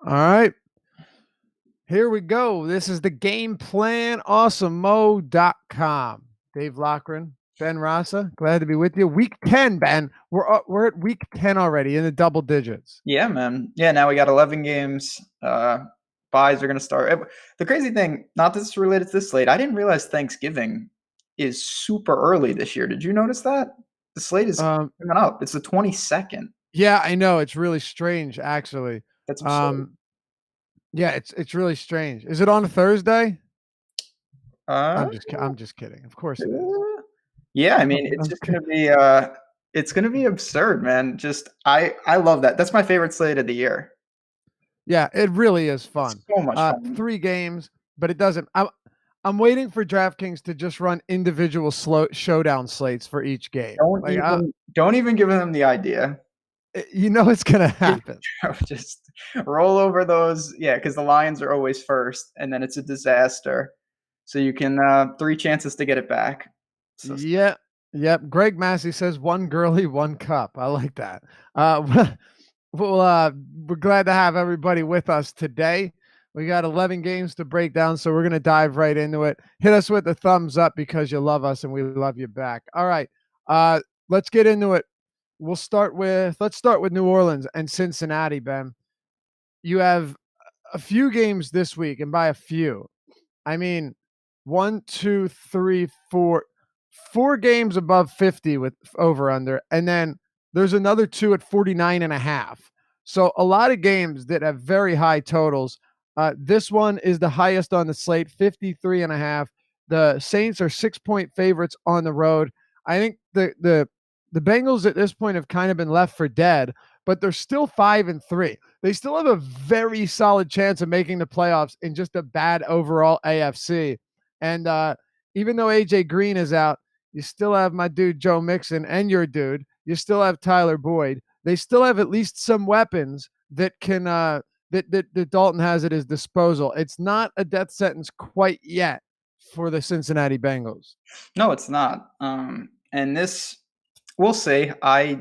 All right, here we go. This is the Game Plan Awesomemo.com. Dave Lochran, Ben Rasa, glad to be with you. Week 10, Ben. We're at week 10 already in the double digits. Yeah, man. Yeah, now we got 11 games. Buys are going to start. The crazy thing, not this is related to this slate, I didn't realize Thanksgiving is super early this year. Did you notice that? The slate is Um, coming up. It's the 22nd. yeah, I know it's really strange, actually. That's absurd. Um, yeah, it's really strange. Is it on a Thursday? Uh, I'm just kidding. Of course it is. yeah, I mean, it's I'm just ki- it's gonna be absurd, man. Just I love that. That's my favorite slate of the year. Yeah, it really is It's fun. so much fun. 3 games, but it doesn't. I'm waiting for DraftKings to just run individual showdown slates for each game. Don't even give them the idea. You know it's gonna happen. Just roll over those. Yeah, because the Lions are always first, and then it's a disaster. So you can 3 chances to get it back. So Yeah, yep. Greg Massey says 1 girly, 1 cup. I like that. Uh, we're glad to have everybody with us today. We got 11 games to break down, so we're gonna dive right into it. Hit us with the thumbs up because you love us and we love you back. All right, let's get into it. Let's start with New Orleans and Cincinnati, Ben. You have a few games this week, and by a few, I mean one, two, three, four games above 50 with over under, and then there's another two at 49.5. So a lot of games that have very high totals. This one is the highest on the slate, 53.5. The Saints are 6-point favorites on the road. I think the Bengals at this point have kind of been left for dead, but they're still 5-3. They still have a very solid chance of making the playoffs in just a bad overall AFC. And even though AJ Green is out, you still have my dude Joe Mixon and your dude. You still have Tyler Boyd. They still have at least some weapons that can that Dalton has at his disposal. It's not a death sentence quite yet for the Cincinnati Bengals. no, it's not. And this, we'll see. I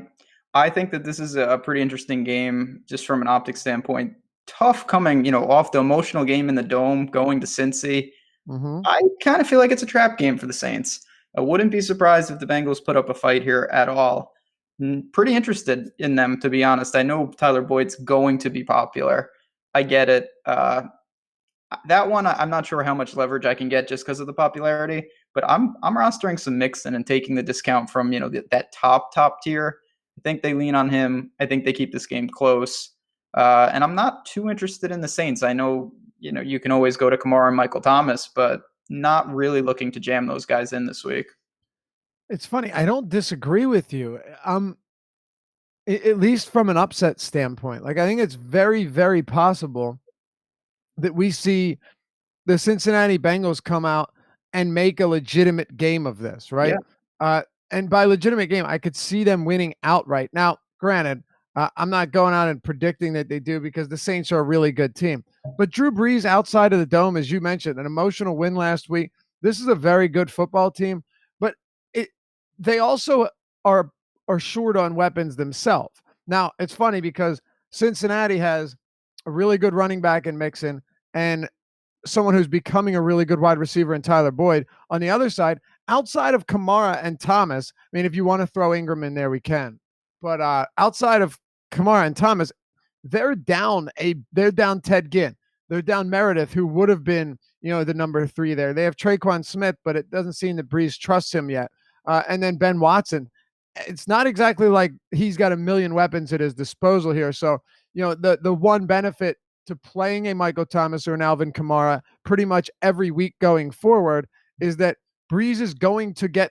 think that this is a pretty interesting game, just from an optic standpoint. Tough coming, off the emotional game in the Dome, going to Cincy. Mm-hmm. I kind of feel like it's a trap game for the Saints. I wouldn't be surprised if the Bengals put up a fight here at all. Pretty interested in them, to be honest. I know Tyler Boyd's going to be popular. I get it. That one, I'm not sure how much leverage I can get just because of the popularity, but I'm rostering some Mixon and taking the discount from that top tier. I think they lean on him. I think they keep this game close, and I'm not too interested in the Saints. I know you can always go to Kamara and Michael Thomas, but not really looking to jam those guys in this week. It's funny. I don't disagree with you. At least from an upset standpoint, like I think it's very, very possible that we see the Cincinnati Bengals come out and make a legitimate game of this, Yeah, right? And by legitimate game, I could see them winning outright. Now, granted, I'm not going out and predicting that they do because the Saints are a really good team. But Drew Brees outside of the dome, as you mentioned, an emotional win last week. This is a very good football team, but they also are short on weapons themselves. Now, it's funny because Cincinnati has a really good running back in Mixon and someone who's becoming a really good wide receiver in Tyler Boyd. On the other side, outside of Kamara and Thomas, I mean, if you want to throw Ingram in there, we can. But outside of Kamara and Thomas, they're down Ted Ginn. They're down Meredith, who would have been, the number 3 there. They have Traquan Smith, but it doesn't seem that Breeze trusts him yet. And then Ben Watson. It's not exactly like he's got a million weapons at his disposal here. So, the one benefit to playing a Michael Thomas or an Alvin Kamara pretty much every week going forward is that Breeze is going to get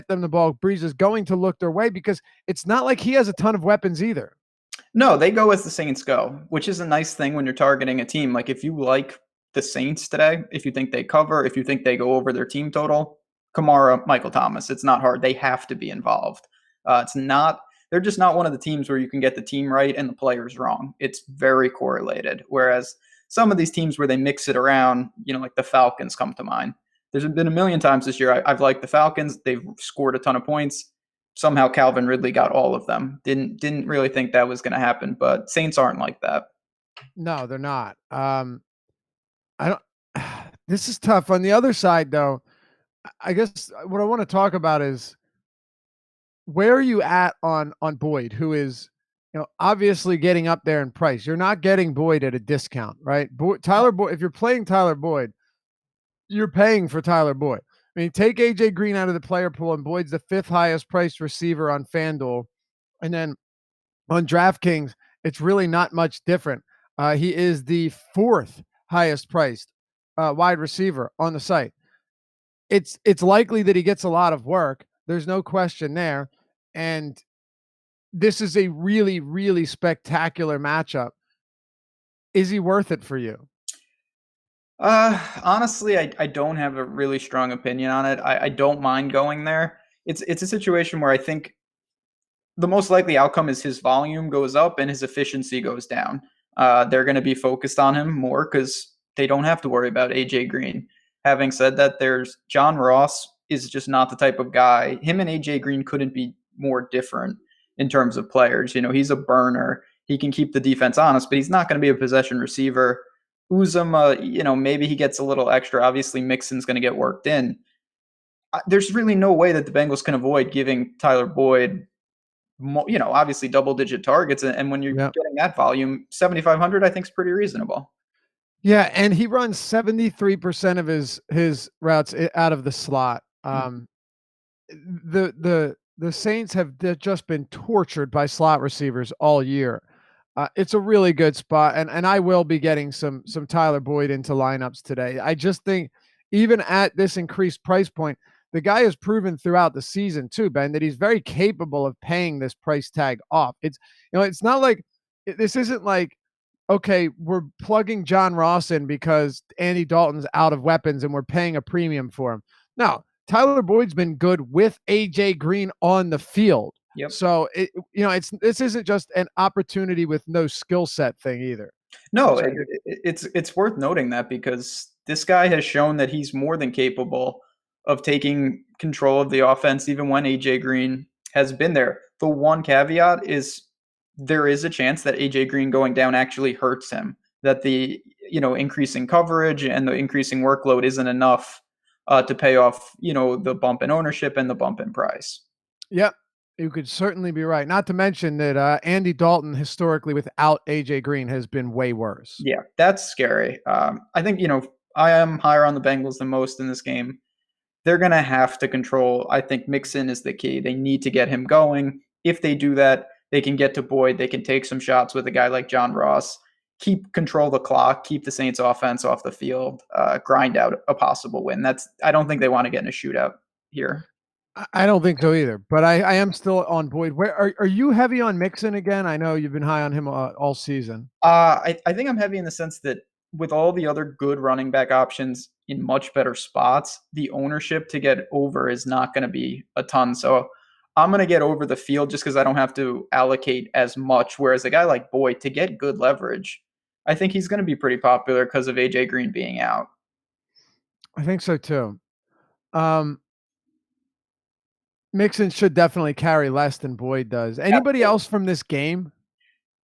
them the ball. Breeze is going to look their way because it's not like he has a ton of weapons either. no, they go as the Saints go, which is a nice thing when you're targeting a team. Like if you like the Saints today, if you think they cover, if you think they go over their team total, Kamara, Michael Thomas, it's not hard. They have to be involved. It's not. They're just not one of the teams where you can get the team right and the players wrong. It's very correlated. Whereas some of these teams where they mix it around, like the Falcons come to mind. There's been a million times this year I've liked the Falcons. They've scored a ton of points. Somehow Calvin Ridley got all of them. Didn't really think that was going to happen, but Saints aren't like that. No, they're not. I don't. This is tough. On the other side, though, I guess what I want to talk about is where are you at on Boyd, who is, obviously getting up there in price. You're not getting Boyd at a discount, right? Tyler Boyd. If you're playing Tyler Boyd, you're paying for Tyler Boyd. I mean, take AJ Green out of the player pool, and Boyd's the fifth highest priced receiver on FanDuel, and then on DraftKings, it's really not much different. He is the fourth highest priced wide receiver on the site. It's likely that he gets a lot of work. There's no question there. And this is a really, really spectacular matchup. Is he worth it for you? Honestly, I don't have a really strong opinion on it. I don't mind going there. It's a situation where I think the most likely outcome is his volume goes up and his efficiency goes down. They're going to be focused on him more because they don't have to worry about AJ Green. Having said that, there's John Ross is just not the type of guy. Him and AJ Green couldn't be more different in terms of players. He's a burner. He can keep the defense honest, but he's not going to be a possession receiver. Uzuma, maybe he gets a little extra. Obviously, Mixon's going to get worked in. There's really no way that the Bengals can avoid giving Tyler Boyd, obviously double-digit targets. And when you're getting that volume, 7,500, I think is pretty reasonable. Yeah, and he runs 73% of his routes out of the slot. The Saints have just been tortured by slot receivers all year. It's a really good spot, and I will be getting some Tyler Boyd into lineups today. I just think even at this increased price point, the guy has proven throughout the season too, Ben, that he's very capable of paying this price tag off. It's not like this isn't like, okay, we're plugging John Ross in because Andy Dalton's out of weapons and we're paying a premium for him. No, Tyler Boyd's been good with AJ Green on the field. Yep. So this isn't just an opportunity with no skill set thing either. No, it's worth noting that because this guy has shown that he's more than capable of taking control of the offense, even when AJ Green has been there. The one caveat is there is a chance that AJ Green going down actually hurts him. That the increasing coverage and the increasing workload isn't enough to pay off the bump in ownership and the bump in price. Yep. You could certainly be right. Not to mention that Andy Dalton historically without AJ Green has been way worse. Yeah, that's scary. I think, I am higher on the Bengals than most in this game. They're going to have to control. I think Mixon is the key. They need to get him going. If they do that, they can get to Boyd. They can take some shots with a guy like John Ross, keep control of the clock, keep the Saints offense off the field, grind out a possible win. I don't think they want to get in a shootout here. I don't think so either, but I am still on Boyd. Where are you heavy on Mixon again? I know you've been high on him all season. I think I'm heavy in the sense that with all the other good running back options in much better spots, the ownership to get over is not going to be a ton. So I'm going to get over the field just because I don't have to allocate as much. Whereas a guy like Boyd, to get good leverage, I think he's going to be pretty popular because of AJ Green being out. I think so too. Mixon should definitely carry less than Boyd does. Anybody else from this game?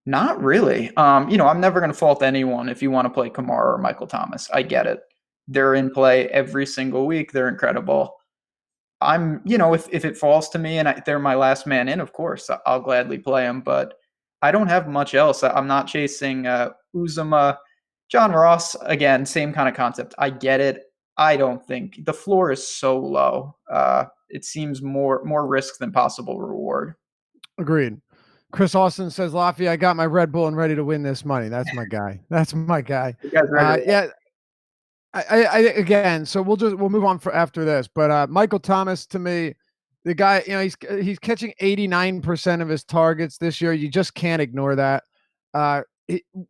Not really. I'm never going to fault anyone if you want to play Kamara or Michael Thomas. I get it. They're in play every single week. They're incredible. If it falls to me and they're my last man in, of course, I'll gladly play them. But I don't have much else. I'm not chasing Uzuma. John Ross, again, same kind of concept. I get it. I don't think the floor is so low. It seems more risk than possible reward. Agreed. Chris Austin says, Lafayette, I got my Red Bull and ready to win this money. That's my guy. That's my guy. You guys ready? Yeah. I again, so we'll move on for after this. But Michael Thomas, to me, the guy, he's catching 89% of his targets this year. You just can't ignore that.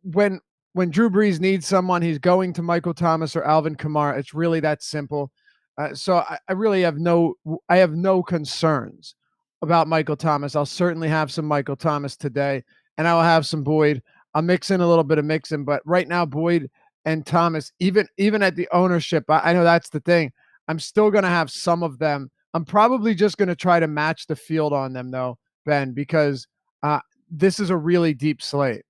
When Drew Brees needs someone, he's going to Michael Thomas or Alvin Kamara. It's really that simple. So I really have no concerns about Michael Thomas. I'll certainly have some Michael Thomas today, and I will have some Boyd. I'll mix in a little bit of Mixon, but right now Boyd and Thomas, even at the ownership, I know that's the thing. I'm still going to have some of them. I'm probably just going to try to match the field on them though, Ben, because this is a really deep slate.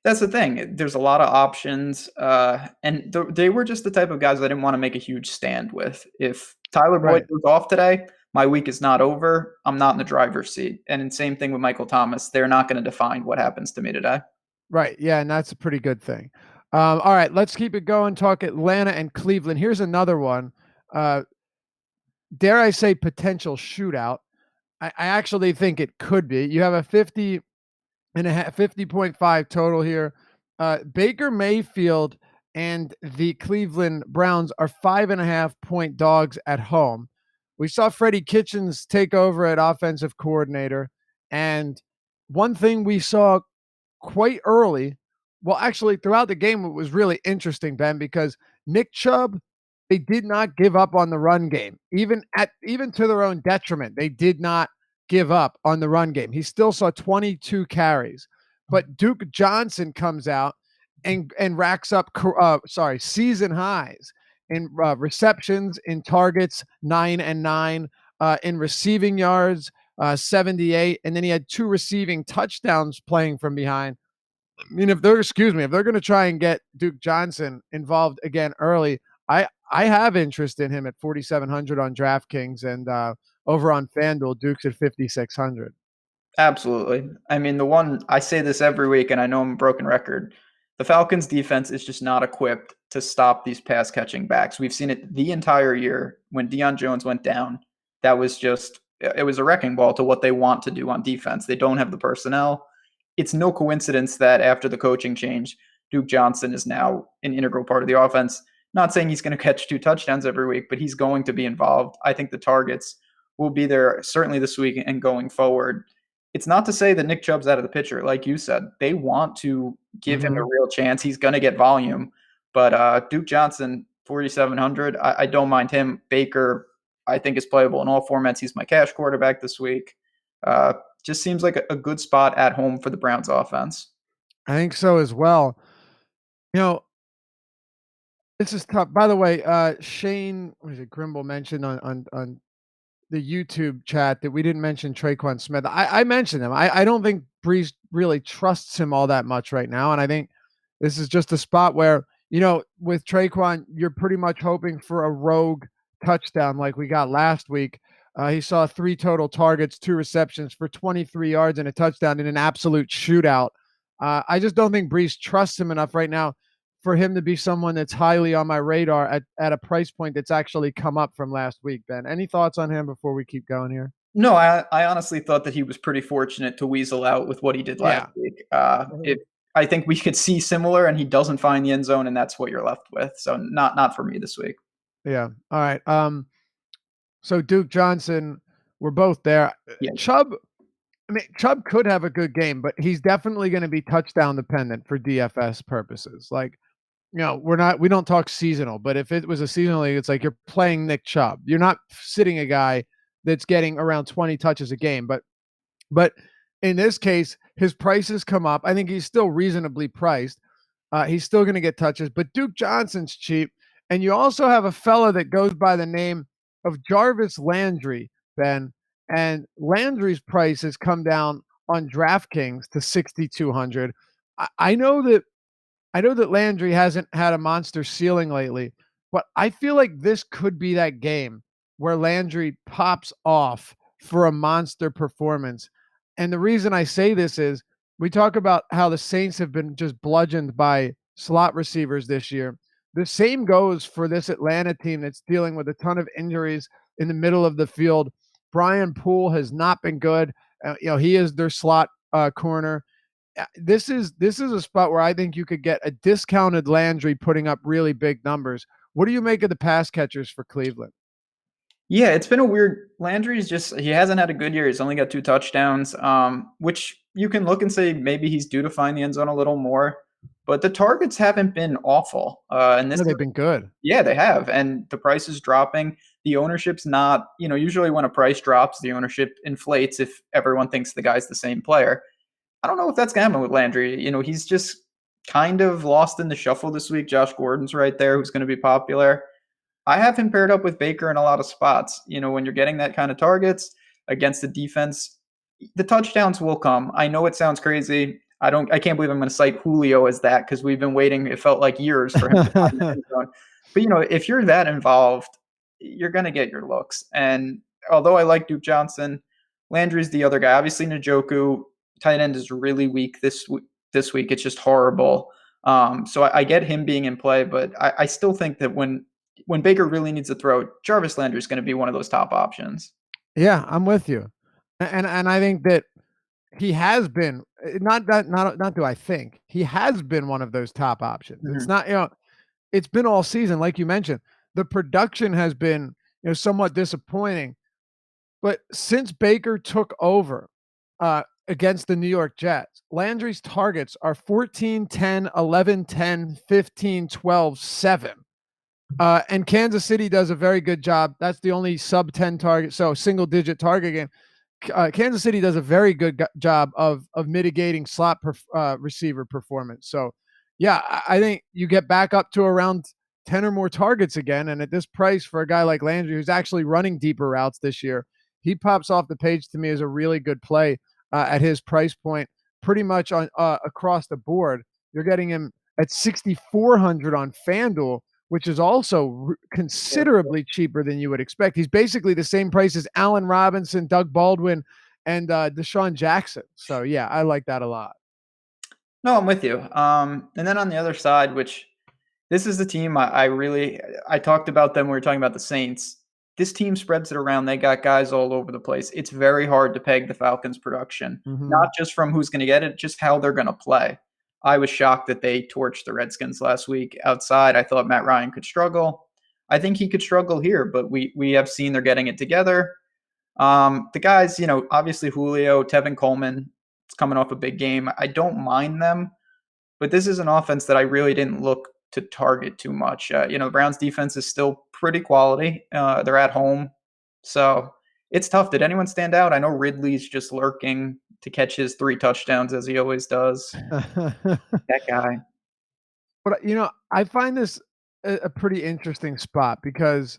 That's the thing. There's a lot of options, and they were just the type of guys I didn't want to make a huge stand with. If Tyler Boyd Right. goes off today, my week is not over. I'm not in the driver's seat. And same thing with Michael Thomas. They're not going to define what happens to me today. Right. Yeah, and that's a pretty good thing. All right, let's keep it going. Talk Atlanta and Cleveland. Here's another one. Uh, dare I say potential shootout. I actually think it could be. You have a 50.5 total here. Baker Mayfield and the Cleveland Browns are 5.5 point dogs at home. We saw Freddie Kitchens take over at offensive coordinator. And one thing we saw quite early, well, actually, throughout the game, it was really interesting, Ben, because Nick Chubb, they did not give up on the run game, even to their own detriment. They did not give up on the run game. He still saw 22 carries, but Duke Johnson comes out and racks up season highs in receptions, in targets, 9 and 9, in receiving yards, 78, and then he had 2 receiving touchdowns playing from behind. I mean, if they're going to try and get Duke Johnson involved again early, I have interest in him at 4,700 on DraftKings, and over on FanDuel, Duke's at 5,600. Absolutely. I mean, the one I say this every week, and I know I'm a broken record. The Falcons defense is just not equipped to stop these pass catching backs. We've seen it the entire year. When Deion Jones went down, that was just, it was a wrecking ball to what they want to do on defense. They don't have the personnel. It's no coincidence that after the coaching change, Duke Johnson is now an integral part of the offense. Not saying he's going to catch 2 touchdowns every week, but he's going to be involved. I think the targets will be there certainly this week and going forward. It's not to say that Nick Chubb's out of the picture. Like you said, they want to give him a real chance. He's going to get volume. But Duke Johnson, 4,700, I don't mind him. Baker, I think, is playable in all formats. He's my cash quarterback this week. Just seems like a good spot at home for the Browns offense. I think so as well. You know, this is tough. By the way, Shane, what is it, Grimble mentioned on the YouTube chat that we didn't mention Traquan Smith. I mentioned him. I don't think Breeze really trusts him all that much right now. And I think this is just a spot where, with Traquan, you're pretty much hoping for a rogue touchdown like we got last week. He saw 3 total targets, 2 receptions for 23 yards and a touchdown in an absolute shootout. I just don't think Breeze trusts him enough right now for him to be someone that's highly on my radar at a price point that's actually come up from last week, Ben. Any thoughts on him before we keep going here? No, I honestly thought that he was pretty fortunate to weasel out with what he did last week. I think we could see similar, and he doesn't find the end zone, and that's what you're left with. So not for me this week. Yeah. All right. So Duke Johnson, we're both there. Yeah. Chubb could have a good game, but he's definitely going to be touchdown dependent for DFS purposes. Like, we don't talk seasonal, but if it was a seasonal league, it's like you're playing Nick Chubb. You're not sitting a guy that's getting around 20 touches a game. But in this case, his prices come up. I think he's still reasonably priced. He's still going to get touches, but Duke Johnson's cheap. And you also have a fella that goes by the name of Jarvis Landry, Ben. And Landry's price has come down on DraftKings to 6,200. I know that Landry hasn't had a monster ceiling lately, but I feel like this could be that game where Landry pops off for a monster performance. And the reason I say this is we talk about how the Saints have been just bludgeoned by slot receivers this year. The same goes for this Atlanta team that's dealing with a ton of injuries in the middle of the field. Brian Poole has not been good. He is their slot corner. This is a spot where I think you could get a discounted Landry putting up really big numbers. What do you make of the pass catchers for Cleveland? Yeah, it's been a weird. Landry's he hasn't had a good year. He's only got 2 touchdowns, which you can look and say maybe he's due to find the end zone a little more. But the targets haven't been awful. And they've been good. Yeah, they have. And the price is dropping. The ownership's not, usually when a price drops, the ownership inflates if everyone thinks the guy's the same player. I don't know if that's going to happen with Landry. He's just kind of lost in the shuffle this week. Josh Gordon's right there, who's going to be popular. I have him paired up with Baker in a lot of spots. When you're getting that kind of targets against the defense, the touchdowns will come. I know it sounds crazy. I can't believe I'm going to cite Julio as that because we've been waiting. It felt like years for him to find the end zone. But if you're that involved, you're going to get your looks. And although I like Duke Johnson, Landry's the other guy. Obviously, Njoku, tight end, is really weak this week. It's just horrible. So I get him being in play, but I still think that when Baker really needs a throw, Jarvis Landry is going to be one of those top options. Yeah, I'm with you. And I think that he has been not do I think he has been one of those top options. It's not, it's been all season, like you mentioned. The production has been, somewhat disappointing. But since Baker took over against the New York Jets, Landry's targets are 14, 10, 11, 10, 15, 12, 7. And Kansas City does a very good job. That's the only sub 10 target, so single digit target game. Kansas City does a very good job of mitigating slot receiver performance. So, yeah, I think you get back up to around 10 or more targets again. And at this price for a guy like Landry, who's actually running deeper routes this year, he pops off the page to me as a really good play at his price point, pretty much on across the board. You're getting him at 6,400 on FanDuel, which is also considerably cheaper than you would expect. He's basically the same price as Allen Robinson, Doug Baldwin, and Deshaun Jackson. So, yeah, I like that a lot. No, I'm with you. And then on the other side, which this is the team I talked about them when we were talking about the Saints. This team spreads it around. They got guys all over the place. It's very hard to peg the Falcons' production, not just from who's going to get it, just how they're going to play. I was shocked that they torched the Redskins last week outside. I thought Matt Ryan could struggle. I think he could struggle here, but we have seen they're getting it together. The guys, obviously Julio, Tevin Coleman, it's coming off a big game. I don't mind them, but this is an offense that I really didn't look to target too much. The Browns defense is still pretty quality. They're at home. So it's tough. Did anyone stand out? I know Ridley's just lurking to catch his 3 touchdowns as he always does. That guy. But, I find this a pretty interesting spot because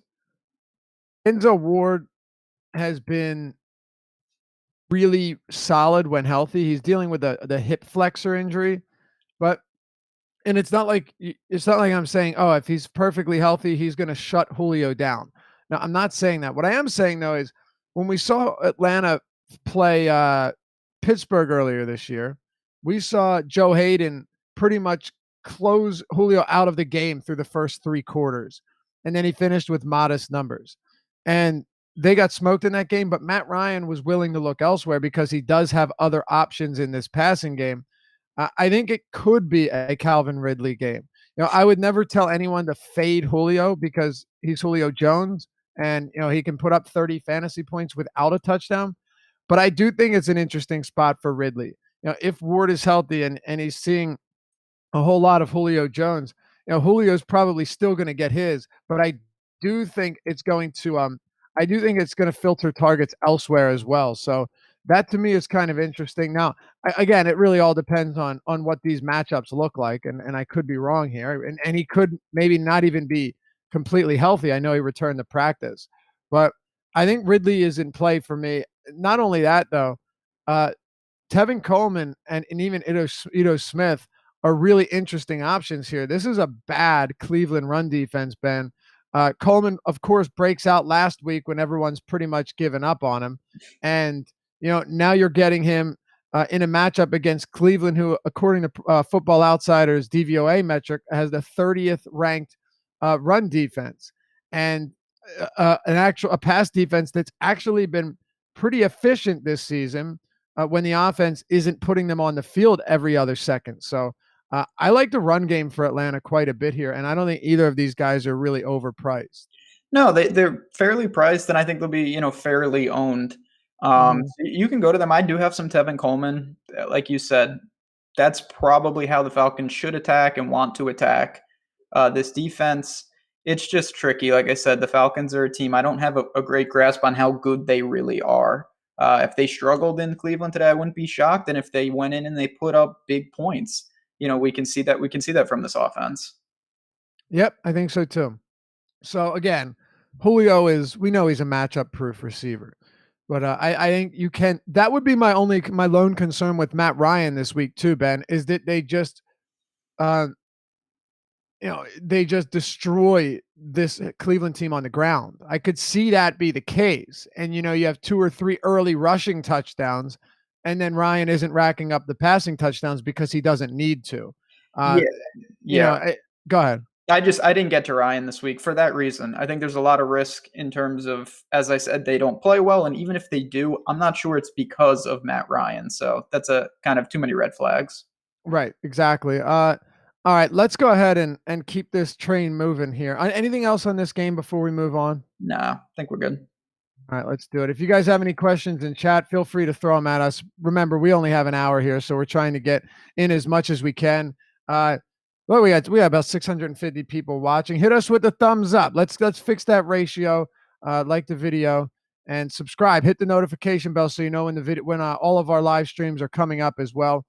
Enzo Ward has been really solid when healthy. He's dealing with the hip flexor injury, and it's not like I'm saying, oh, if he's perfectly healthy, he's going to shut Julio down. Now, I'm not saying that. What I am saying, though, is when we saw Atlanta play Pittsburgh earlier this year, we saw Joe Hayden pretty much close Julio out of the game through the first 3 quarters, and then he finished with modest numbers. And they got smoked in that game, but Matt Ryan was willing to look elsewhere because he does have other options in this passing game. I think it could be a Calvin Ridley game. I would never tell anyone to fade Julio because he's Julio Jones and, he can put up 30 fantasy points without a touchdown. But I do think it's an interesting spot for Ridley. If Ward is healthy and he's seeing a whole lot of Julio Jones, Julio's probably still going to get his, but I do think it's going to filter targets elsewhere as well. So that to me is kind of interesting. Now, again, it really all depends on what these matchups look like, and I could be wrong here, and he could maybe not even be completely healthy. I know he returned to practice, but I think Ridley is in play for me. Not only that, though, Tevin Coleman and even Ito Smith are really interesting options here. This is a bad Cleveland run defense, Ben. Coleman, of course, breaks out last week when everyone's pretty much given up on him, and now you're getting him in a matchup against Cleveland, who, according to Football Outsiders DVOA metric, has the 30th ranked run defense and a pass defense that's actually been pretty efficient this season when the offense isn't putting them on the field every other second. So I like the run game for Atlanta quite a bit here, and I don't think either of these guys are really overpriced. No, they're fairly priced, and I think they'll be fairly owned. So you can go to them. I do have some Tevin Coleman. Like you said, that's probably how the Falcons should attack and want to attack this defense. It's just tricky. Like I said, the Falcons are a team. I don't have a great grasp on how good they really are. If they struggled in Cleveland today, I wouldn't be shocked. And if they went in and they put up big points, we can see that. We can see that from this offense. Yep, I think so too. So again, Julio we know he's a matchup-proof receiver. But I think you can. That would be my lone concern with Matt Ryan this week too, Ben, is that they just uh, they just destroy this Cleveland team on the ground. I could see that be the case. And, you have 2 or 3 early rushing touchdowns, and then Ryan isn't racking up the passing touchdowns because he doesn't need to. Yeah, yeah. Go ahead. I didn't get to Ryan this week for that reason. I think there's a lot of risk in terms of, as I said, they don't play well. And even if they do, I'm not sure it's because of Matt Ryan. So that's a kind of too many red flags. Right. Exactly. All right, let's go ahead and keep this train moving here. Anything else on this game before we move on? No, I think we're good. All right, let's do it. If you guys have any questions in chat, feel free to throw them at us. Remember, we only have an hour here, so we're trying to get in as much as we can. Well, we have about 650 people watching. Hit us with the thumbs up. Let's fix that ratio. Like the video and subscribe. Hit the notification bell so you know when all of our live streams are coming up as well.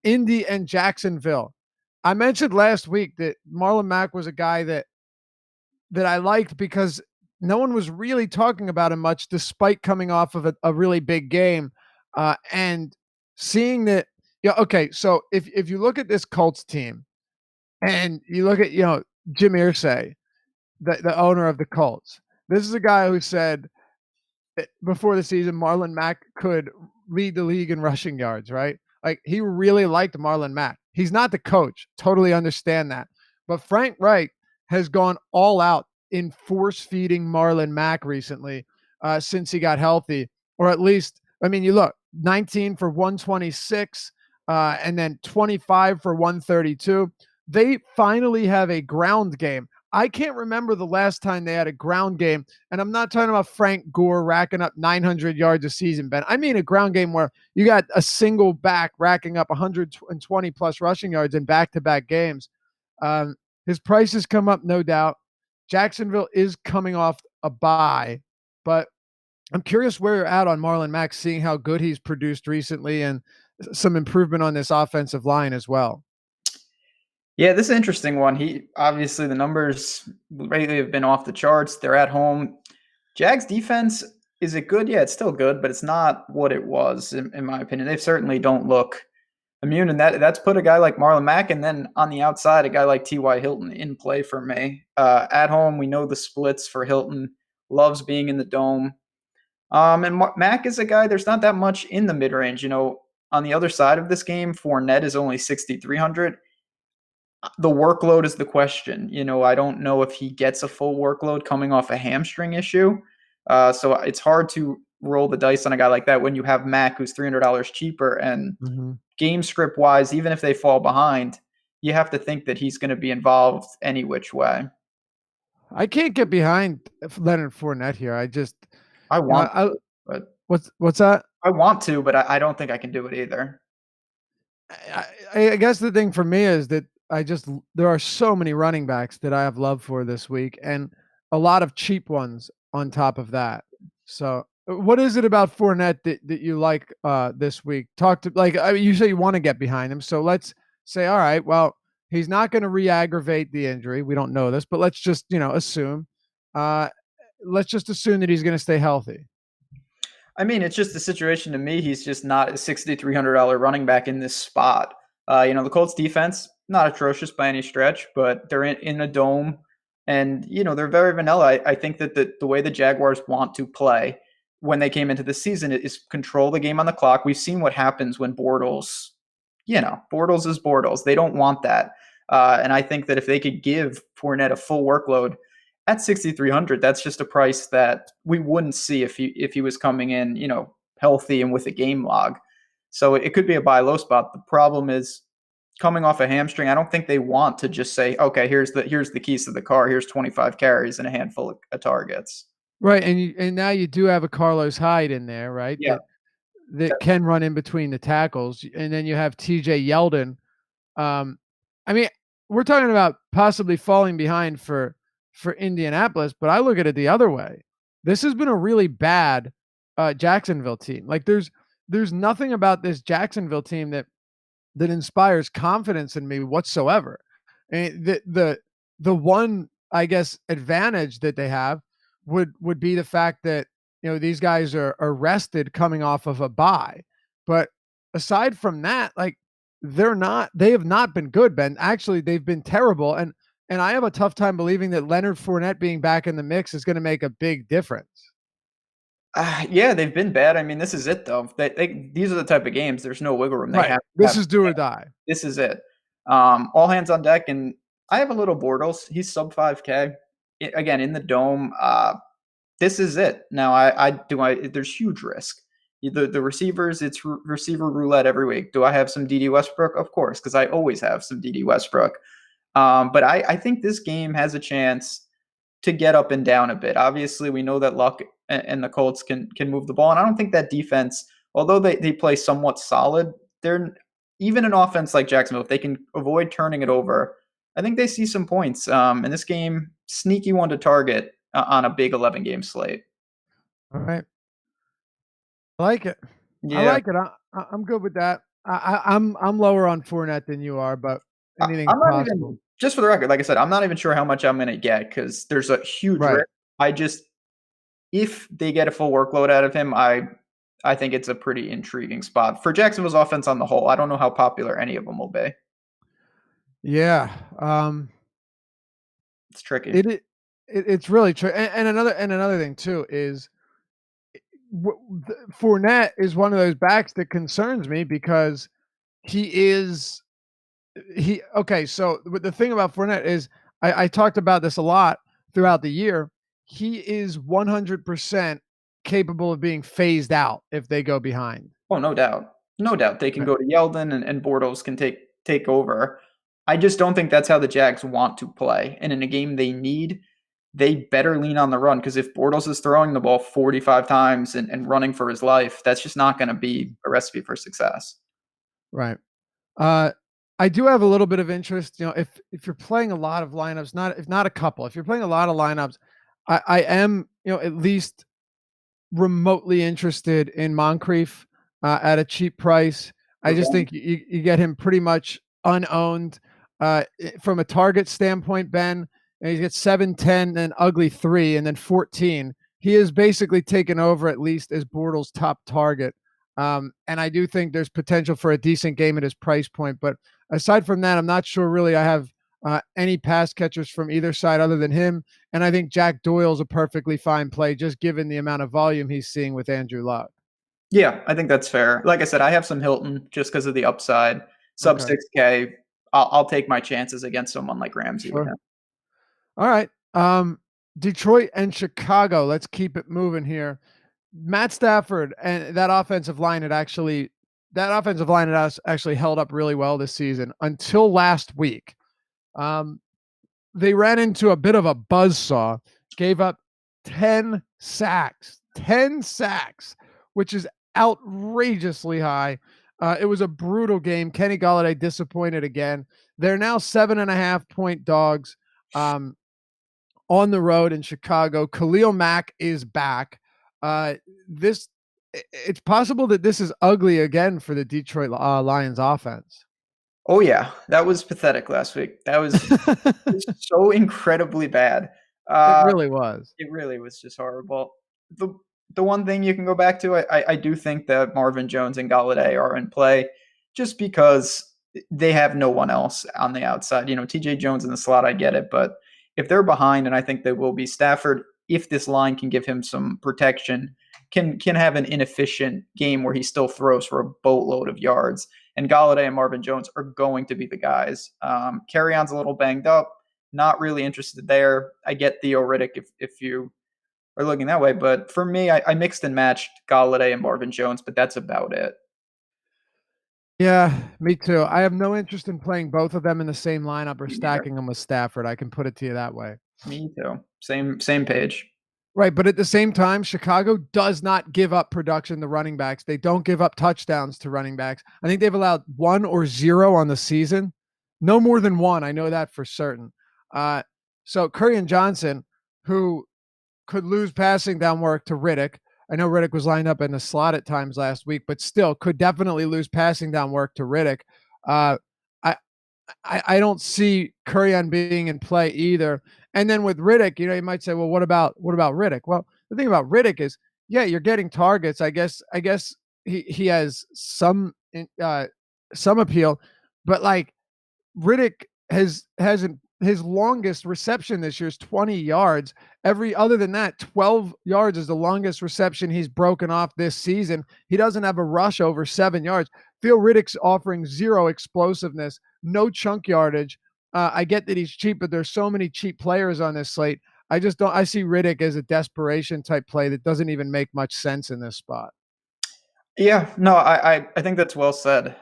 Indy and Jacksonville. I mentioned last week that Marlon Mack was a guy that I liked because no one was really talking about him much, despite coming off of a really big game. And seeing that, okay, so if you look at this Colts team and you look at, Jim Irsay, the owner of the Colts, this is a guy who said before the season Marlon Mack could lead the league in rushing yards, right? Like, he really liked Marlon Mack. He's not the coach. Totally understand that. But Frank Reich has gone all out in force-feeding Marlon Mack recently since he got healthy. Or at least, you look, 19 for 126 and then 25 for 132. They finally have a ground game. I can't remember the last time they had a ground game, and I'm not talking about Frank Gore racking up 900 yards a season, Ben. I mean a ground game where you got a single back racking up 120 plus rushing yards in back-to-back games. His price has come up, no doubt. Jacksonville is coming off a bye, but I'm curious where you're at on Marlon Mack, seeing how good he's produced recently and some improvement on this offensive line as well. Yeah, this is an interesting one. He obviously, the numbers lately have been off the charts. They're at home. Jags defense, is it good? Yeah, it's still good, but it's not what it was, in my opinion. They certainly don't look immune, and that's put a guy like Marlon Mack, and then on the outside, a guy like T.Y. Hilton in play for me. At home, we know the splits for Hilton. Loves being in the dome. And Mack is a guy, there's not that much in the mid-range. On the other side of this game, Fournette is only 6,300. The workload is the question. I don't know if he gets a full workload coming off a hamstring issue. So it's hard to roll the dice on a guy like that when you have Mack, who's $300 cheaper. And game script wise, even if they fall behind, you have to think that he's going to be involved any which way. I can't get behind Leonard Fournette here. I want to, but what's that? I want to, but I don't think I can do it either. I guess the thing for me is that there are so many running backs that I have love for this week, and a lot of cheap ones on top of that. So what is it about Fournette that you like this week? You say you want to get behind him. So let's say, all right, well, he's not going to re-aggravate the injury. We don't know this, but let's just, assume. Let's just assume that he's going to stay healthy. It's just a situation to me. He's just not a $6,300 running back in this spot. The Colts defense, not atrocious by any stretch, but they're in a dome, and they're very vanilla. I think that the way the Jaguars want to play when they came into the season is control the game on the clock. We've seen what happens when Bortles, Bortles is Bortles. They don't want that, and I think that if they could give Fournette a full workload at 6,300, that's just a price that we wouldn't see if he was coming in, healthy and with a game log. So it could be a buy low spot. The problem is, coming off a hamstring, I don't think they want to just say, okay, here's the keys to the car. Here's 25 carries and a handful of targets. Right, and now you do have a Carlos Hyde in there, right? Yeah, that can run in between the tackles, and then you have T.J. Yeldon. We're talking about possibly falling behind for Indianapolis, but I look at it the other way. This has been a really bad Jacksonville team. Like, there's nothing about this Jacksonville team that inspires confidence in me whatsoever. And the one, I guess, advantage that they have would be the fact that these guys are rested coming off of a bye. But aside from that, like they have not been good, Ben. Actually, they've been terrible. And I have a tough time believing that Leonard Fournette being back in the mix is going to make a big difference. Yeah, they've been bad. I mean, this is it though. These are the type of games. There's no wiggle room. They Right. have This is do or die. This is it. All hands on deck, and I have a little Bortles. He's sub 5K. Again, in the dome. This is it. Now, there's huge risk. The receivers, it's receiver roulette every week. Do I have some D.D. Westbrook? Of course, because I always have some D.D. Westbrook. But I think this game has a chance to get up and down a bit. Obviously, we know that Luck and the Colts can move the ball, and I don't think that defense, although they play somewhat solid, they're even an offense like Jacksonville, if they can avoid turning it over, I think they see some points. In this game, sneaky one to target on a big 11-game slate. All right. I like it. Yeah. I like it. I'm good with that. I'm lower on Fournette than you are, but anything's possible. Just for the record, like I said, I'm not even sure how much I'm going to get because there's a huge risk. If they get a full workload out of him, I think it's a pretty intriguing spot for Jacksonville's offense on the whole. I don't know how popular any of them will be. Yeah, it's tricky. It's really tricky. And another thing too is Fournette is one of those backs that concerns me because okay. So the thing about Fournette is I talked about this a lot throughout the year. He is 100% capable of being phased out if they go behind. Oh, no doubt. No doubt. They can go to Yeldon and Bortles can take over. I just don't think that's how the Jags want to play. And in a game they better lean on the run because if Bortles is throwing the ball 45 times and running for his life, that's just not going to be a recipe for success. Right. I do have a little bit of interest, if you're playing a lot of lineups, if not a couple, if you're playing a lot of lineups, I am, at least remotely interested in Moncrief at a cheap price. I just think you get him pretty much unowned from a target standpoint, Ben. And he's got 7, 10, and ugly 3, and then 14. He is basically taken over at least as Bortles' top target. And I do think there's potential for a decent game at his price point. But aside from that, I'm not sure really I have any pass catchers from either side other than him. And I think Jack Doyle's a perfectly fine play, just given the amount of volume he's seeing with Andrew Luck. Yeah, I think that's fair. Like I said, I have some Hilton just because of the upside. Sub 6K, I'll take my chances against someone like Ramsey with him. All right. Detroit and Chicago. Let's keep it moving here. Matt Stafford and that offensive line had actually held up really well this season until last week. They ran into a bit of a buzzsaw, gave up 10 sacks, which is outrageously high. It was a brutal game. Kenny Golladay disappointed again. They're now 7.5-point dogs on the road in Chicago. Khalil Mack is back. It's possible that this is ugly again for the Detroit Lions offense. Oh yeah, that was pathetic last week. That was so incredibly bad. It really was. It really was just horrible. The one thing you can go back to, I do think that Marvin Jones and Golladay are in play just because they have no one else on the outside. TJ Jones in the slot, I get it, but if they're behind, and I think they will be, Stafford, if this line can give him some protection, can have an inefficient game where he still throws for a boatload of yards. And Golladay and Marvin Jones are going to be the guys. Carry-on's a little banged up. Not really interested there. I get Theo Riddick if you are looking that way. But for me, I mixed and matched Golladay and Marvin Jones, but that's about it. Yeah, me too. I have no interest in playing both of them in the same lineup or stacking them with Stafford. I can put it to you that way. Me too. Same page. Right, but at the same time, Chicago does not give up production to running backs. They don't give up touchdowns to running backs. I think they've allowed 1 or 0 on the season. No more than 1. I know that for certain. So Curry Johnson, who could lose passing down work to Riddick. I know Riddick was lined up in the slot at times last week, but still could definitely lose passing down work to Riddick. I don't see Curry being in play either. And then with Riddick, you might say, well, what about Riddick? Well, the thing about Riddick is yeah, you're getting targets. I guess he has some appeal, but like Riddick hasn't his longest reception this year is 20 yards. Every other than that, 12 yards is the longest reception he's broken off this season. He doesn't have a rush over 7 yards. Theo Riddick's offering zero explosiveness, no chunk yardage. I get that he's cheap, but there's so many cheap players on this slate. I just don't. I see Riddick as a desperation type play that doesn't even make much sense in this spot. Yeah, no, I think that's well said.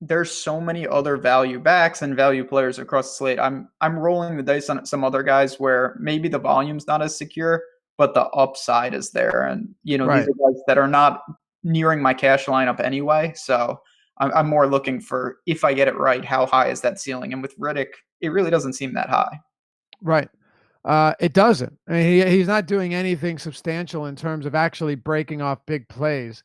There's so many other value backs and value players across the slate. I'm rolling the dice on some other guys where maybe the volume's not as secure, but the upside is there. And these Right. are guys that are not nearing my cash lineup anyway. So I'm more looking for, if I get it right, how high is that ceiling? And with Riddick, it really doesn't seem that high. Right. It doesn't. I mean, he's not doing anything substantial in terms of actually breaking off big plays.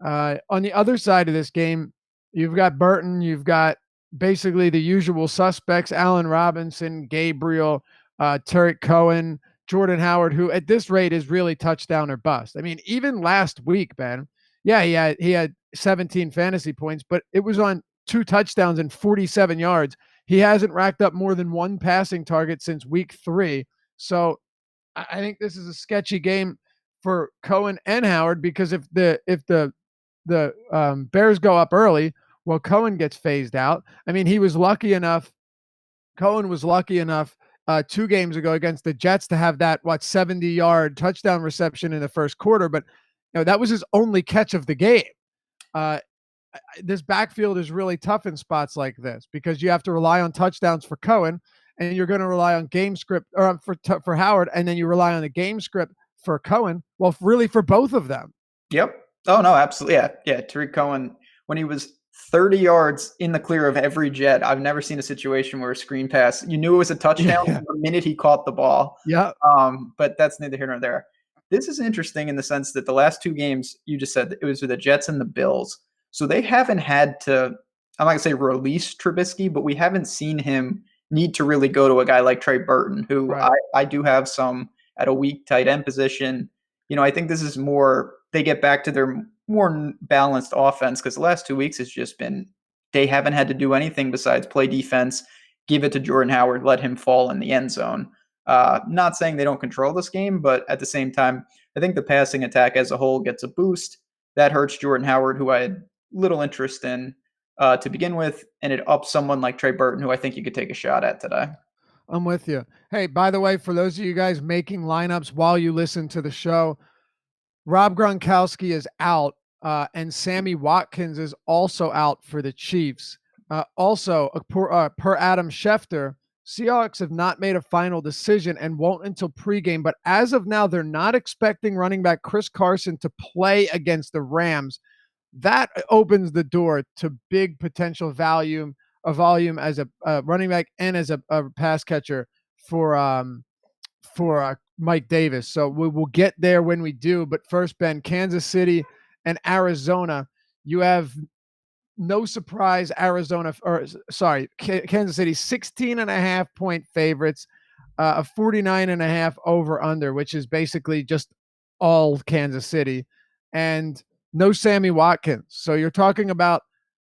On the other side of this game, you've got Burton, you've got basically the usual suspects: Allen Robinson, Gabriel, Tarek Cohen, Jordan Howard, who at this rate is really touchdown or bust. I mean, even last week, Ben, yeah, he had 17 fantasy points, but it was on 2 touchdowns and 47 yards. He hasn't racked up more than 1 passing target since week 3. So I think this is a sketchy game for Cohen and Howard, because if the Bears go up early, well, Cohen gets phased out. I mean, Cohen was lucky enough 2 games ago against the Jets to have that 70-yard touchdown reception in the first quarter, but that was his only catch of the game. This backfield is really tough in spots like this because you have to rely on touchdowns for Cohen, and you're going to rely on game script or for Howard, and then you rely on the game script for Cohen. Well, really for both of them. Yep. Oh, no, absolutely. Yeah. Tariq Cohen, when he was 30 yards in the clear of every Jet, I've never seen a situation where a screen pass, you knew it was a touchdown the minute he caught the ball. Yeah. But that's neither here nor there. This is interesting in the sense that the last 2 games, you just said it was with the Jets and the Bills. So they haven't had to, I'm not going to say release Trubisky, but we haven't seen him need to really go to a guy like Trey Burton, who Right. I do have some at a weak tight end position. I think this is more, they get back to their more balanced offense, because the last 2 weeks has just been, they haven't had to do anything besides play defense, give it to Jordan Howard, let him fall in the end zone. Not saying they don't control this game, but at the same time, I think the passing attack as a whole gets a boost. That hurts Jordan Howard, who I had little interest in to begin with, and it ups someone like Trey Burton, who I think you could take a shot at today. I'm with you. Hey, by the way, for those of you guys making lineups while you listen to the show, Rob Gronkowski is out, and Sammy Watkins is also out for the Chiefs. Also, per Adam Schefter, Seahawks have not made a final decision and won't until pregame. But as of now, they're not expecting running back Chris Carson to play against the Rams. That opens the door to big potential volume as a running back and as a pass catcher for Mike Davis. So we will get there when we do. But first, Ben, Kansas City and Arizona. You have no surprise, Kansas City 16.5-point favorites, a 49.5 over under, which is basically just all Kansas City, and no Sammy Watkins. So you're talking about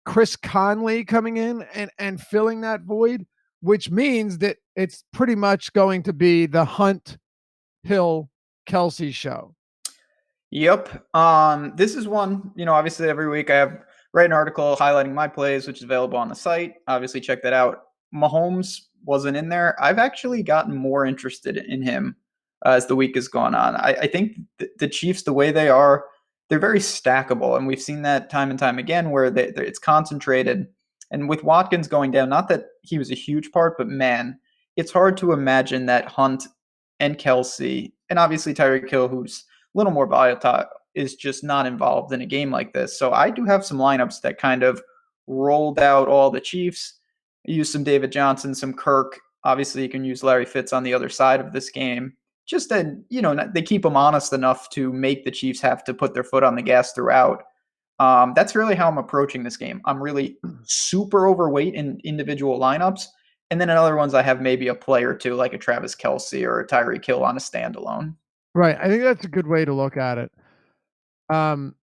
Chris Conley coming in and filling that void, which means that it's pretty much going to be the Hunt, Hill, Kelsey show. Yep. This is one, obviously every week I write an article highlighting my plays, which is available on the site. Obviously check that out. Mahomes wasn't in there. I've actually gotten more interested in him as the week has gone on. I think the Chiefs, the way they are, they're very stackable, and we've seen that time and time again where it's concentrated. And with Watkins going down, not that he was a huge part, but man, it's hard to imagine that Hunt and Kelsey, and obviously Tyreek Hill, who's a little more volatile, is just not involved in a game like this. So I do have some lineups that kind of rolled out all the Chiefs. Use some David Johnson, some Kirk. Obviously, you can use Larry Fitz on the other side of this game. Just that, they keep them honest enough to make the Chiefs have to put their foot on the gas throughout. That's really how I'm approaching this game. I'm really super overweight in individual lineups. And then in other ones, I have maybe a play or two, like a Travis Kelce or a Tyreek Hill on a standalone. Right. I think that's a good way to look at it. Um,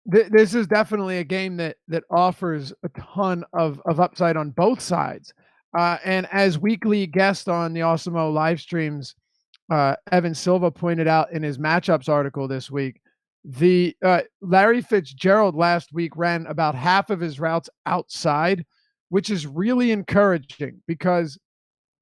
this is definitely a game that offers a ton of upside on both sides. And as weekly guest on the Awesemo live streams, Evan Silva pointed out in his matchups article this week, the Larry Fitzgerald last week ran about half of his routes outside, which is really encouraging because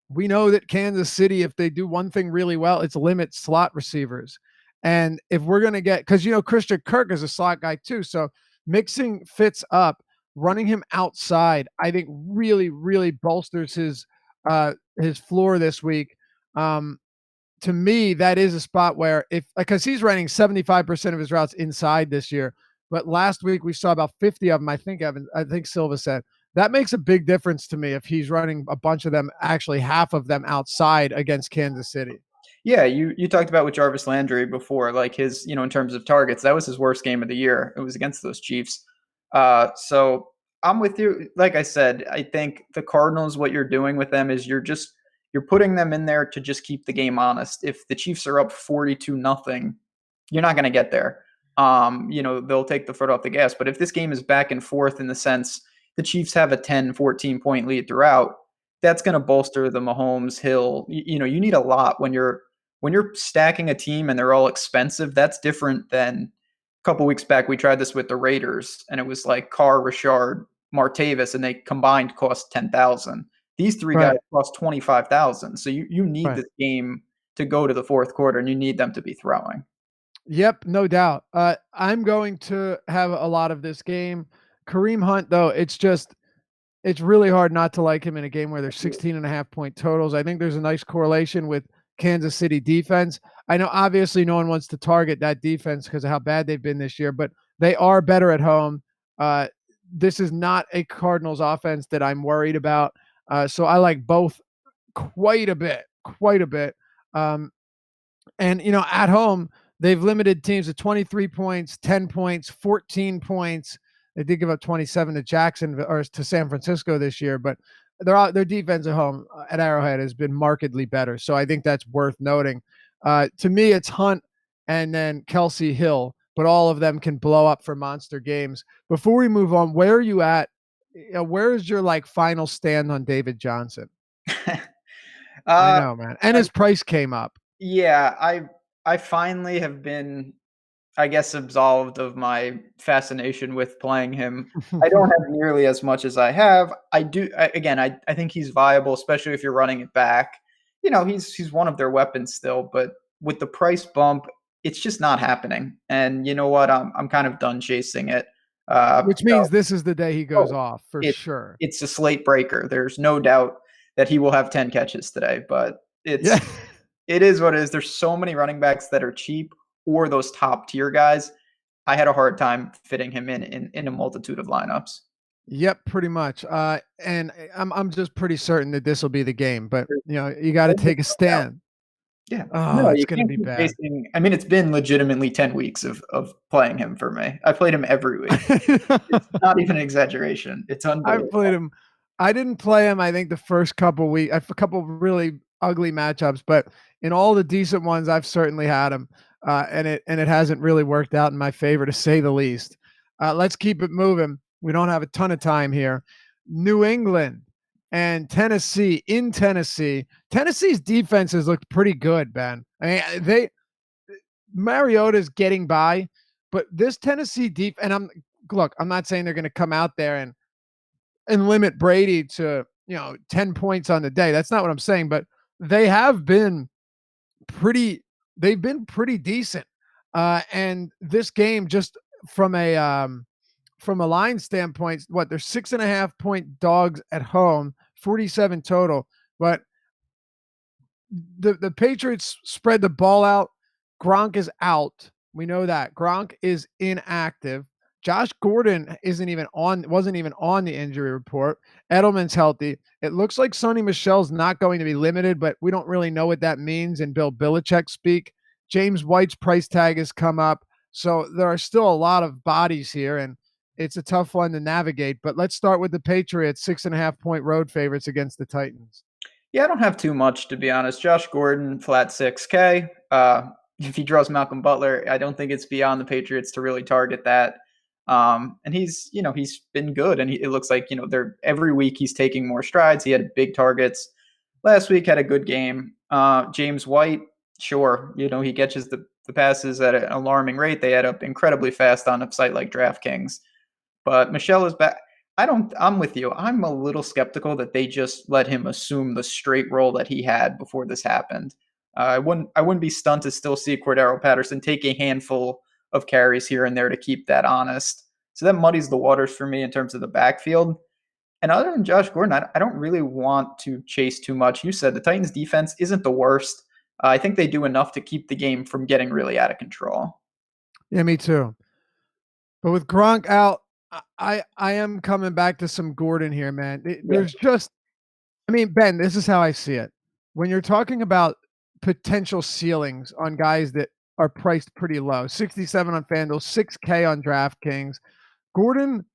we know that Kansas City, if they do one thing really well, it's limit slot receivers. And if we're going to get, because, Christian Kirk is a slot guy too. So mixing Fitz up, running him outside, I think really, really bolsters his floor this week. To me, that is a spot where because he's running 75% of his routes inside this year, but last week we saw about 50 of them. I think Silva said that makes a big difference to me if he's running a bunch of them, actually half of them outside against Kansas City. Yeah, you talked about with Jarvis Landry before, like his, in terms of targets, that was his worst game of the year. It was against those Chiefs. So I'm with you. Like I said, I think the Cardinals, what you're doing with them is you're putting them in there to just keep the game honest. If the Chiefs are up 42-0, you're not going to get there. They'll take the foot off the gas. But if this game is back and forth in the sense the Chiefs have a 10, 14 point lead throughout, that's going to bolster the Mahomes Hill. You need a lot when you're stacking a team and they're all expensive. That's different than a couple weeks back. We tried this with the Raiders, and it was like Carr, Richard, Martavis, and they combined cost 10,000. These three guys cost 25,000. So you need this game to go to the fourth quarter, and you need them to be throwing. Yep, no doubt. I'm going to have a lot of this game. Kareem Hunt, though, it's really hard not to like him in a game where there's 16.5-point totals. I think there's a nice correlation with Kansas City defense. I know obviously no one wants to target that defense because of how bad they've been this year, but they are better at home. This is not a Cardinals offense that I'm worried about. So I like both quite a bit. And, at home, they've limited teams to 23 points, 10 points, 14 points. They did give up 27 to Jacksonville or to San Francisco this year, but their defense at home at Arrowhead has been markedly better. So I think that's worth noting. To me, it's Hunt and then Kelsey Hill, but all of them can blow up for monster games. Before we move on, where are you at? Where is your final stand on David Johnson? I know, man. And his price came up. Yeah, I finally have been, I guess, absolved of my fascination with playing him. I don't have nearly as much as I have. I think he's viable, especially if you're running it back. He's one of their weapons still, but with the price bump, it's just not happening. And you know what? I'm kind of done chasing it. Which means this is the day he goes off for sure. It's a slate breaker. There's no doubt that he will have 10 catches today, but it is what it is. There's so many running backs that are cheap or those top tier guys. I had a hard time fitting him in a multitude of lineups. Yep, pretty much. And I'm just pretty certain that this will be the game, but you got to take a stand. Yeah. Oh, it's going to be bad. It's been legitimately 10 weeks of playing him for me. I played him every week. It's not even an exaggeration. It's unbelievable. I played him. I didn't play him, I think, the first couple weeks, a couple really ugly matchups, but in all the decent ones, I've certainly had him. And it hasn't really worked out in my favor, to say the least. Let's keep it moving. We don't have a ton of time here. New England and Tennessee. In Tennessee, Tennessee's defense has looked pretty good, Ben. I mean, Mariota's getting by, but this Tennessee and I'm not saying they're going to come out there and limit Brady to 10 points on the day. That's not what I'm saying, but they have been pretty. They've been pretty decent. And this game, just from a line standpoint, they're 6.5-point dogs at home, 47 total. But the Patriots spread the ball out. Gronk is out. We know that. Gronk is inactive. Josh Gordon wasn't even on the injury report. Edelman's healthy. It looks like Sonny Michel's not going to be limited, but we don't really know what that means in Bill Belichick speak. James White's price tag has come up. So there are still a lot of bodies here, and it's a tough one to navigate. But let's start with the Patriots, 6.5-point road favorites against the Titans. Yeah, I don't have too much, to be honest. Josh Gordon, flat 6K. if he draws Malcolm Butler, I don't think it's beyond the Patriots to really target that. And he's been good, and it looks like they're every week he's taking more strides. He had big targets last week, had a good game. James White, sure, he catches the passes at an alarming rate. They add up incredibly fast on a site like DraftKings. But Michelle is back. I'm with you. I'm a little skeptical that they just let him assume the straight role that he had before this happened. I wouldn't be stunned to still see Cordero Patterson take a handful of carries here and there to keep that honest. So that muddies the waters for me in terms of the backfield. And other than Josh Gordon, I don't really want to chase too much. You said the Titans defense isn't the worst. I think they do enough to keep the game from getting really out of control. Yeah, me too. But with Gronk out, I am coming back to some Gordon here, man. There's just, I mean, Ben, this is how I see it. When you're talking about potential ceilings on guys that are priced pretty low, 67 on FanDuel, 6K on DraftKings. Gordon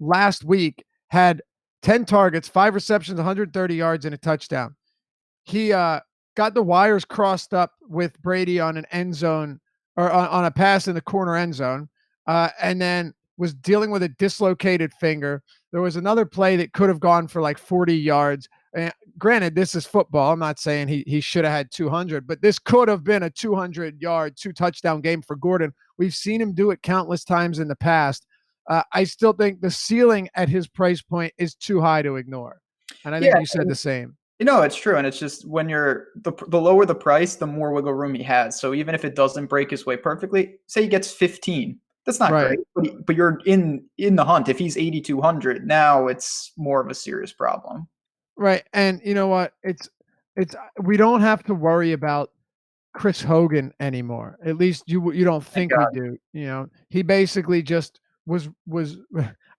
last week had 10 targets, 5 receptions, 130 yards, and a touchdown. He got the wires crossed up with Brady on an end zone or on a pass in the corner end zone, and then was dealing with a dislocated finger. There was another play that could have gone for like 40 yards. And granted, this is football. I'm not saying he should have had 200, but this could have been a 200-yard, 2-touchdown game for Gordon. We've seen him do it countless times in the past. I still think the ceiling at his price point is too high to ignore. And I think you said the same. It's true. And it's just when you're the lower the price, the more wiggle room he has. So even if it doesn't break his way perfectly, say he gets 15, that's not great, but you're in the hunt. If he's 8,200, now it's more of a serious problem. Right. And you know what? It's we don't have to worry about Chris Hogan anymore. At least you don't think we do. He basically just was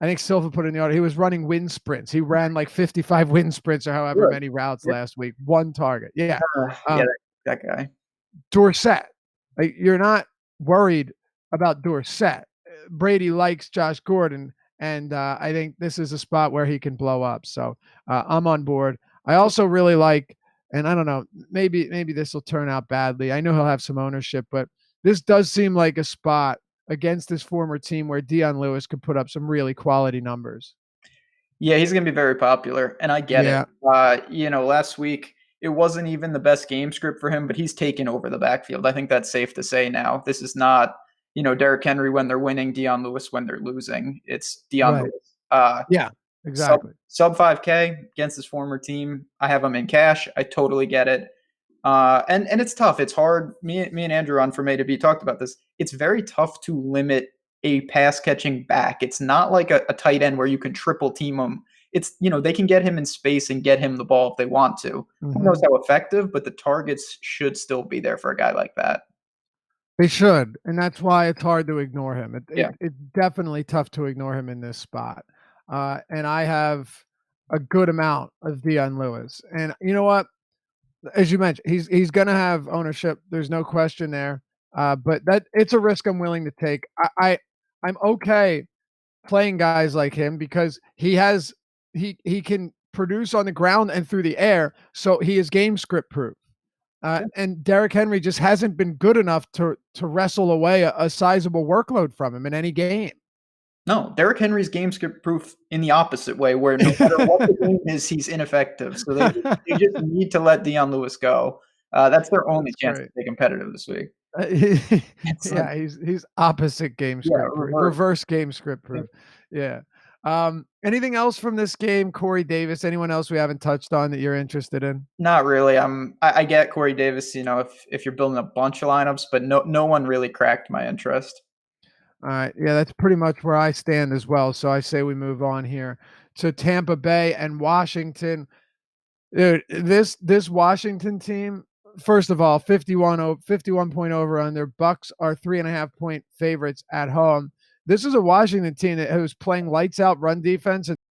I think Silva put in the order. He was running wind sprints. He ran like 55 wind sprints or however many routes last week. One target. Yeah. That guy. Dorsett. Like, you're not worried about Dorsett. Brady likes Josh Gordon, and I think this is a spot where he can blow up. So I'm on board. I also really like, and I don't know, maybe this will turn out badly. I know he'll have some ownership, but this does seem like a spot against his former team where Dion Lewis could put up some really quality numbers. Yeah, he's going to be very popular, and I get it. Last week, it wasn't even the best game script for him, but he's taken over the backfield. I think that's safe to say now. This is not, Derrick Henry when they're winning, Dion Lewis when they're losing. It's Dion Lewis. Yeah, exactly. Sub 5K against his former team. I have him in cash. I totally get it. And it's tough. It's hard. Me and Andrew on From A to B talked about this. It's very tough to limit a pass catching back. It's not like a tight end where you can triple team him. It's, they can get him in space and get him the ball if they want to. Who knows how effective, but the targets should still be there for a guy like that. They should. And that's why it's hard to ignore him. It's definitely tough to ignore him in this spot. And I have a good amount of Dion Lewis. And you know what? As you mentioned, he's going to have ownership. There's no question there. But it's a risk I'm willing to take. I'm okay playing guys like him because he can produce on the ground and through the air. So he is game script proof. And Derrick Henry just hasn't been good enough to wrestle away a sizable workload from him in any game. No, Derrick Henry's game script proof in the opposite way, where no matter what the game is, he's ineffective. So they just need to let Dion Lewis go. That's their only chance to stay competitive this week. He's opposite game script, reverse game script proof. Yeah. Anything else from this game, Corey Davis? Anyone else we haven't touched on that you're interested in? Not really. I get Corey Davis. If you're building a bunch of lineups, but no one really cracked my interest. All right. Yeah, that's pretty much where I stand as well. So I say we move on here to Tampa Bay and Washington. Dude, this Washington team, first of all, 51 point over under. Bucs are 3.5 point favorites at home. This is a Washington team that was playing lights out run defense and